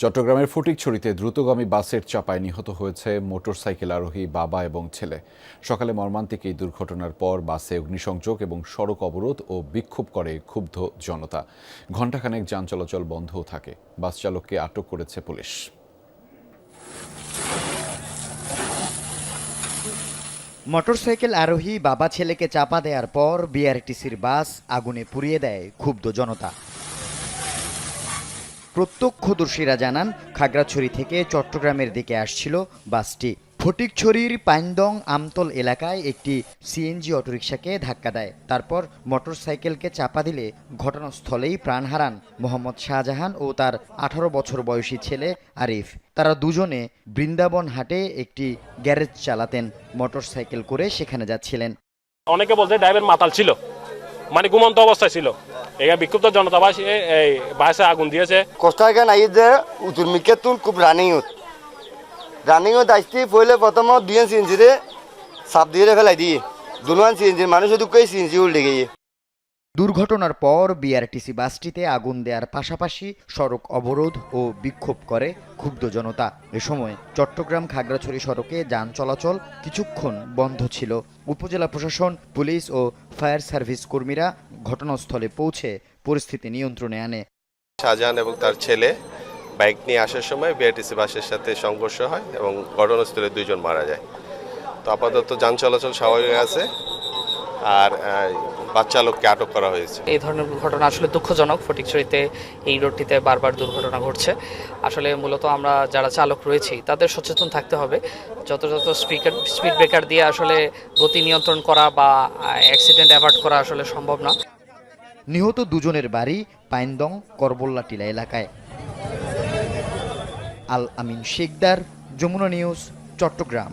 চট্টগ্রামের ফটিকছড়িতে দ্রুতগামী বাসের চাপায় নিহত হয়েছে মোটরসাইকেল আরোহী বাবা এবং ছেলে। সকালে মর্মান্তিক এই দুর্ঘটনার পর বাসে অগ্নিসংযোগ এবং সড়ক অবরোধ ও বিক্ষোভ করে ক্ষুব্ধ জনতা। ঘণ্টাখানেক যান চলাচল বন্ধও থাকে। বাস চালককে আটক করেছে পুলিশ। মোটরসাইকেল আরোহী বাবা ছেলেকে চাপা দেওয়ার পর বিআরটিসির বাস আগুনে পুড়িয়ে দেয় ক্ষুব্ধ জনতা। প্রত্যক্ষদর্শীরা জানান, খাগড়াছড়ি থেকে চট্টগ্রামের দিকে আসছিল বাসটি। ফটিকছড়ির পাইনদং আমতল এলাকায় একটি সিএনজি অটোরিকশাকে ধাক্কা দেয়। তারপর মোটরসাইকেলকে চাপা দিলে ঘটনাস্থলেই প্রাণ হারান মোহাম্মদ শাহজাহান ও তার 18 বছর বয়সী ছেলে আরিফ। তারা দুজনে বৃন্দাবন হাটে একটি গ্যারেজ চালাতেন। মোটরসাইকেল করে সেখানে যাচ্ছিলেন। অনেকে বলছে ড্রাইভার মাতাল ছিল, মানে ঘুমন্ত অবস্থায় ছিল। এখানে বিক্ষুব্ধ জনতা এই বাসে আগুন দিয়েছে। কষ্টার নাই যে উত্তর মিকে তুন খুব রানিং আসতে পড়লে প্রথম দুই সিএনজিরে সাপ দিয়ে ফেলাই দিয়ে দুলান সিএনজির মানুষ দুঃখই সিএনজি উল্টে গিয়ে। দুর্ঘটনার পর বিআরটিসি বাসটিতে আগুন দেওয়ার পাশাপাশি সড়ক অবরোধ ও বিক্ষোভ করে ক্ষুব্ধ জনতা। এ সময় চট্টগ্রাম খাগড়াছড়ি সড়কে যান চলাচল কিছুক্ষণ বন্ধ ছিল। উপজেলা প্রশাসন, পুলিশ ও ফায়ার সার্ভিস কর্মীরা ঘটনাস্থলে পৌঁছে পরিস্থিতি নিয়ন্ত্রণে আনে। শাহজাহান এবং তার ছেলে বাইক নিয়ে আসার সময় বিআরটিসি বাসের সাথে সংঘর্ষ হয় এবং ঘটনাস্থলে 2 জন মারা যায়। তো আপাতত যান চলাচল স্বাভাবিক আছে, আর বাস চালককে আটক করা হয়েছে। এই ধরনের ঘটনা আসলে দুঃখজনক। ফটিকছড়িতে এই রোডটিতে বারবার দুর্ঘটনা ঘটছে। আসলে মূলত আমরা যারা চালক রয়েছি তাদের সচেতন থাকতে হবে। যথাযথ স্পিড ব্রেকার দিয়ে আসলে গতি নিয়ন্ত্রণ করা বা অ্যাক্সিডেন্ট অ্যাভয়েড করা আসলে সম্ভব না। নিহত দুজনের বাড়ি পাইনদং করবল্লা টিলা এলাকায়। আল আমিন শেখদার, যমুনা নিউজ, চট্টগ্রাম।